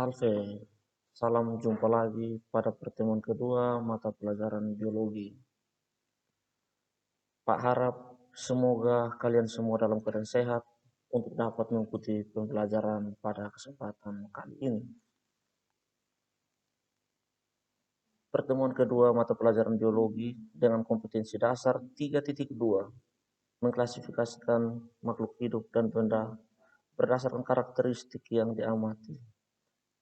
Salve, salam jumpa lagi pada pertemuan kedua mata pelajaran biologi. Pak harap semoga kalian semua dalam keadaan sehat untuk dapat mengikuti pembelajaran pada kesempatan kali ini. Pertemuan kedua mata pelajaran biologi dengan kompetensi dasar 3.2 mengklasifikasikan makhluk hidup dan benda berdasarkan karakteristik yang diamati.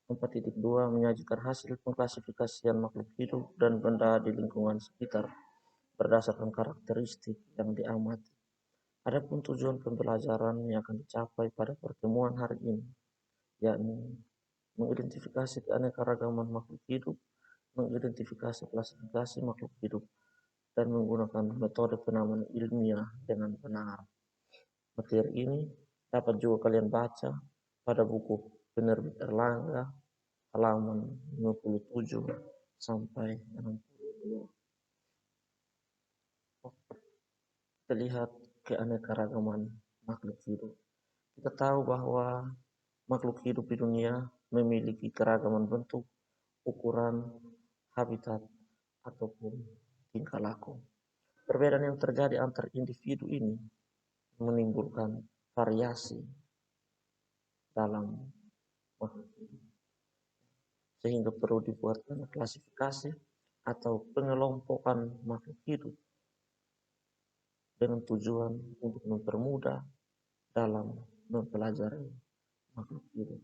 4.2 menyajikan hasil pengklasifikasian makhluk hidup dan benda di lingkungan sekitar berdasarkan karakteristik yang diamati. Adapun tujuan pembelajaran yang akan dicapai pada pertemuan hari ini, yakni mengidentifikasi keanekaragaman makhluk hidup, mengidentifikasi klasifikasi makhluk hidup, dan menggunakan metode penamaan ilmiah dengan benar. Materi ini dapat juga kalian baca pada buku penerbit Erlangga halaman 57 sampai 62. Kita lihat keanekaragaman makhluk hidup. Kita tahu bahwa makhluk hidup di dunia memiliki keragaman bentuk, ukuran, habitat, ataupun tingkah laku. Perbedaan yang terjadi antar individu ini menimbulkan variasi dalam makhluk hidup. Sehingga perlu dibuatkan klasifikasi atau pengelompokan makhluk hidup dengan tujuan untuk mempermudah dalam mempelajari makhluk hidup.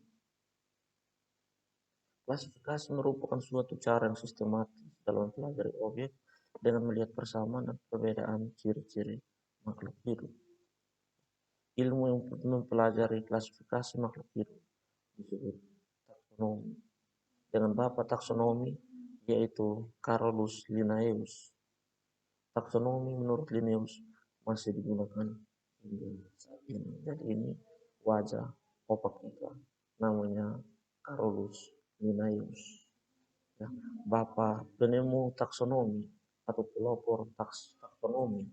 Klasifikasi merupakan suatu cara yang sistematis dalam mempelajari objek dengan melihat persamaan dan perbedaan ciri-ciri makhluk hidup. Ilmu yang mempelajari klasifikasi makhluk hidup disebut taksonomi. Dengan bapak taksonomi yaitu Carolus Linnaeus. Taksonomi menurut Linnaeus masih digunakan hingga saat ini. Jadi ini wajah opak kita namanya Carolus Linnaeus. Ya, bapak penemu taksonomi atau pelopor taksonomi.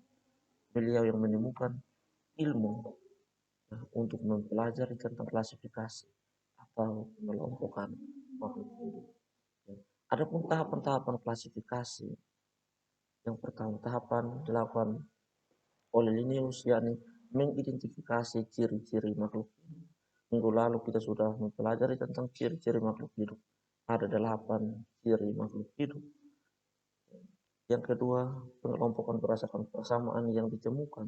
Beliau yang menemukan ilmu untuk mempelajari tentang klasifikasi atau pengelompokan makhluk hidup. Adapun tahapan-tahapan klasifikasi, yang pertama tahapan dilakukan oleh Linnaeus yakni mengidentifikasi ciri-ciri makhluk hidup. Minggu lalu kita sudah mempelajari tentang ciri-ciri makhluk hidup. Ada 8 ciri makhluk hidup. Yang kedua, pengelompokan berdasarkan persamaan yang ditemukan.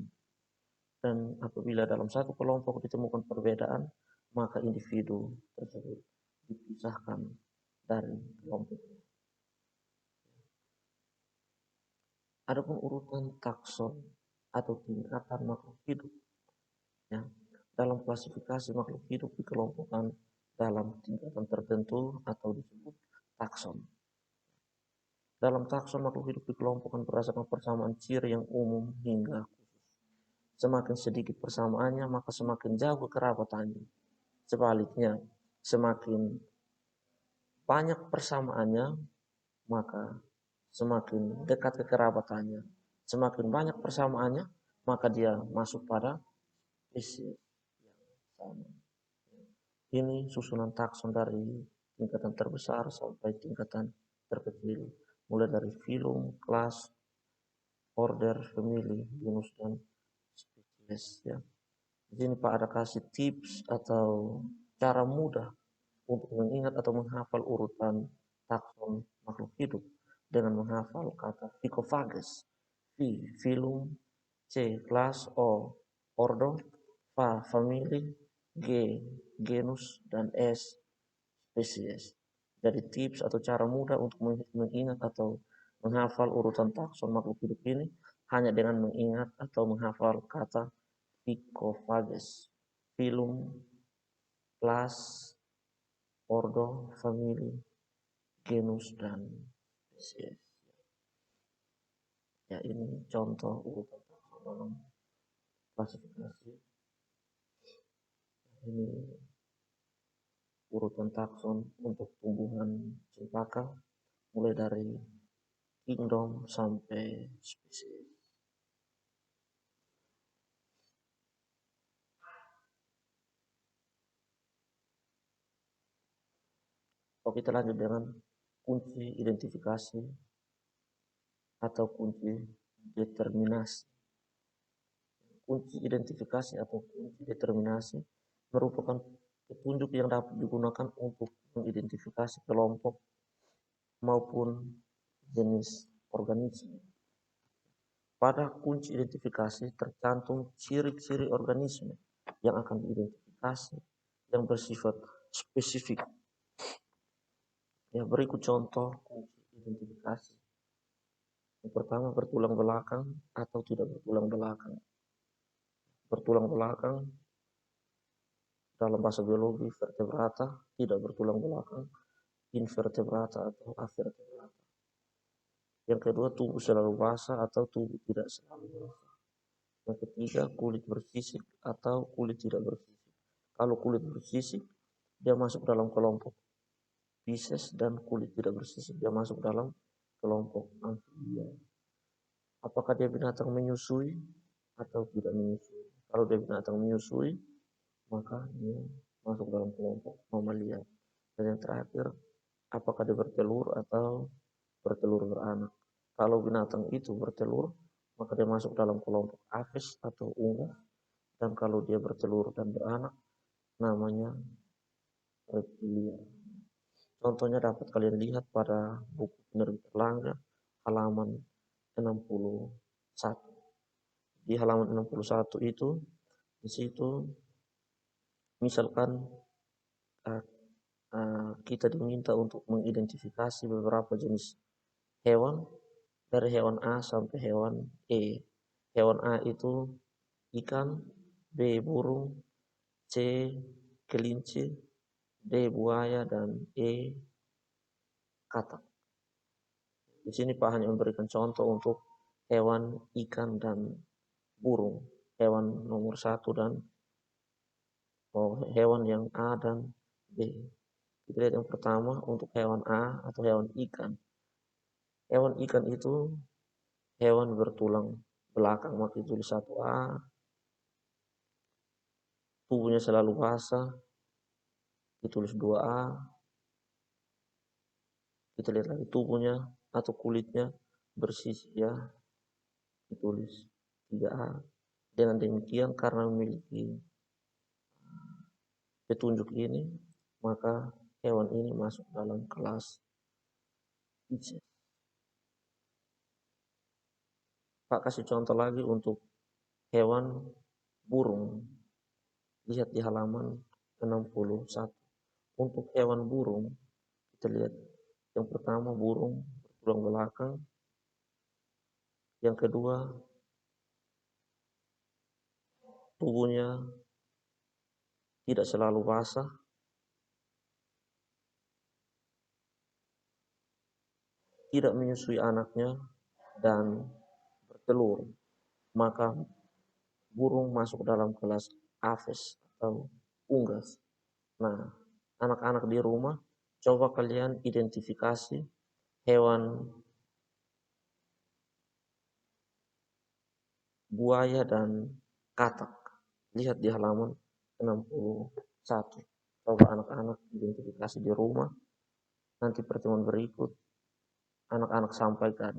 Dan apabila dalam satu kelompok ditemukan perbedaan, maka individu tersebut dipisahkan dari kelompok. Adapun urutan takson atau tingkatan makhluk hidup, ya, dalam klasifikasi makhluk hidup dikelompokkan dalam tingkatan tertentu atau disebut takson. Dalam takson makhluk hidup dikelompokkan berdasarkan persamaan ciri yang umum hingga khusus. Semakin sedikit persamaannya maka semakin jauh kekerabatannya. Sebaliknya, semakin banyak persamaannya maka semakin dekat kekerabatannya. Semakin banyak persamaannya maka dia masuk pada spesies yang sama. Ini susunan takson dari tingkatan terbesar sampai tingkatan terkecil. Mulai dari filum, kelas, order, family, genus, dan spesies. Ya. Di sini Pak ada kasih tips atau cara mudah untuk mengingat atau menghafal urutan takson makhluk hidup dengan menghafal kata Phycophagus, V, filum, C, kelas, O, ordo, F, family, G, genus, dan S, spesies. Jadi tips atau cara mudah untuk mengingat atau menghafal urutan takson makhluk hidup ini hanya dengan mengingat atau menghafal kata Phycophagus, filum, kelas, ordo, family, genus, dan spesies. Ya ini contoh urutan takson dalam klasifikasi. Ini urutan takson untuk tumbuhan cempaka mulai dari kingdom sampai spesies. Oke, kita lanjut dengan kunci identifikasi atau kunci determinasi. Kunci identifikasi atau kunci determinasi merupakan petunjuk yang dapat digunakan untuk mengidentifikasi kelompok maupun jenis organisme. Pada kunci identifikasi tercantum ciri-ciri organisme yang akan diidentifikasi yang bersifat spesifik. Ya, berikut contoh kunci identifikasi. Yang pertama, bertulang belakang atau tidak bertulang belakang. Bertulang belakang dalam bahasa biologi vertebrata, tidak bertulang belakang invertebrata atau avertebrata. Yang kedua, tubuh selalu basah atau tubuh tidak selalu basah. Yang ketiga, kulit bersisik atau kulit tidak bersisik. Kalau kulit bersisik, dia masuk dalam kelompok Pisces, dan kulit tidak bersisik dia masuk dalam kelompok amfibia. Apakah dia binatang menyusui atau tidak menyusui? Kalau dia binatang menyusui, maka dia masuk dalam kelompok mamalia. Dan yang terakhir, apakah dia bertelur atau bertelur beranak? Kalau binatang itu bertelur, maka dia masuk dalam kelompok Aves atau unggas. Dan kalau dia bertelur dan beranak, namanya reptilia. Contohnya dapat kalian lihat pada buku penerbit Erlangga halaman 61. Di halaman 61 itu, di situ misalkan kita diminta untuk mengidentifikasi beberapa jenis hewan dari hewan A sampai hewan E. Hewan A itu ikan, B burung, C kelinci, D buaya, dan E katak. Di sini Pak hanya memberikan contoh untuk hewan, ikan, dan burung. Hewan nomor 1 dan hewan yang A dan B. Kita lihat yang pertama untuk hewan A atau hewan ikan. Hewan ikan itu hewan bertulang belakang, maka ditulis 1A. Tubuhnya selalu basah, ditulis 2A. Kita lihat lagi tubuhnya atau kulitnya bersih, ya, ditulis 3A. Dengan demikian, karena memiliki petunjuk ini, maka hewan ini masuk dalam kelas Pisces. Pak kasih contoh lagi untuk hewan burung. Lihat di halaman 61. Untuk hewan burung, kita lihat yang pertama burung bertulang belakang. Yang kedua, tubuhnya tidak selalu basah. Tidak menyusui anaknya dan bertelur. Maka burung masuk dalam kelas Aves atau unggas. Nah, anak-anak di rumah, coba kalian identifikasi hewan buaya dan katak. Lihat di halaman 61. Coba anak-anak identifikasi di rumah. Nanti pertemuan berikut, anak-anak sampaikan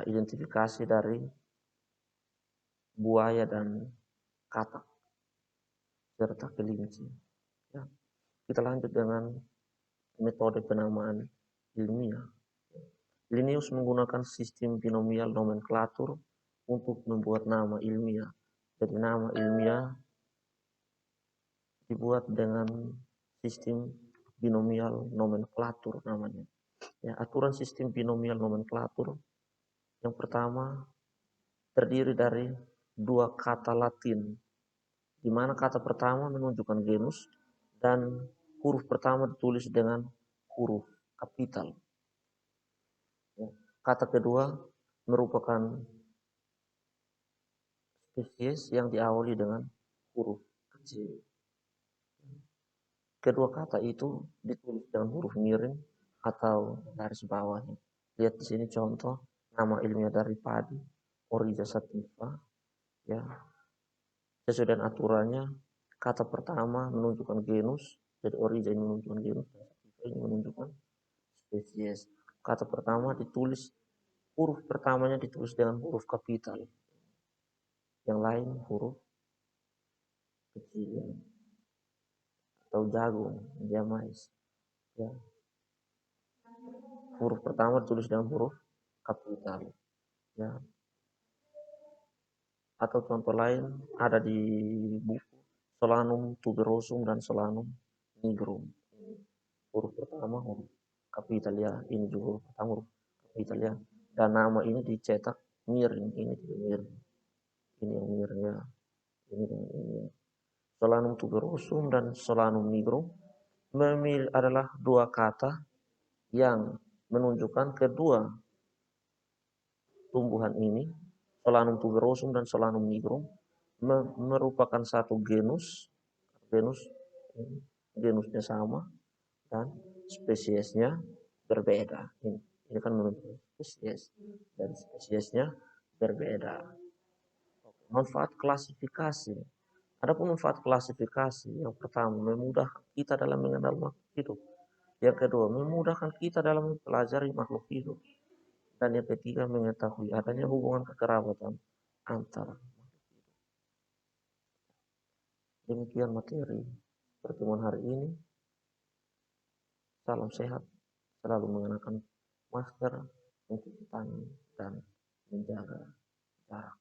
identifikasi dari buaya dan katak serta kelinci. Ya. Kita lanjut dengan metode penamaan ilmiah. Linnaeus menggunakan sistem binomial nomenklatur untuk membuat nama ilmiah. Jadi nama ilmiah dibuat dengan sistem binomial nomenklatur namanya. Ya, aturan sistem binomial nomenklatur yang pertama terdiri dari 2 kata Latin, di mana kata pertama menunjukkan genus dan huruf pertama ditulis dengan huruf kapital. Kata kedua merupakan spesies yang diawali dengan huruf kecil. Kedua kata itu ditulis dengan huruf miring atau garis bawahnya. Lihat di sini contoh nama ilmiah dari padi, Oryza sativa. Ya, sesuai dengan aturannya, kata pertama menunjukkan genus, jadi Oryza ini menunjukkan genus. ini menunjukkan spesies. Kata pertama ditulis, huruf pertamanya ditulis dengan huruf kapital, yang lain huruf kecil ya. Atau jagung, jamais ya. Huruf pertama ditulis dengan huruf kapital ya. Atau contoh lain ada di buku Solanum tuberosum dan Solanum nigrum. Huruf pertama huruf kapital ya, ini juga huruf pertama huruf kapital ya. Dan nama ini dicetak miring, ini tidak miring. Ini yang miring ya. Ini dengan ini ya. Solanum tuberosum dan Solanum nigrum adalah dua kata yang menunjukkan kedua tumbuhan ini, Solanum tuberosum dan Solanum nigrum, merupakan satu genus, genusnya sama dan spesiesnya berbeda. Ini kan menunjukkan spesies dan spesiesnya berbeda. Manfaat klasifikasi. Adapun manfaat klasifikasi, yang pertama memudahkan kita dalam mengenal makhluk hidup. Yang kedua, memudahkan kita dalam mempelajari makhluk hidup. Dan yang ketiga, mengetahui adanya hubungan kekerabatan antara. Demikian materi pertemuan hari ini. Salam sehat, selalu mengenakan masker, mencuci tangan, dan menjaga jarak.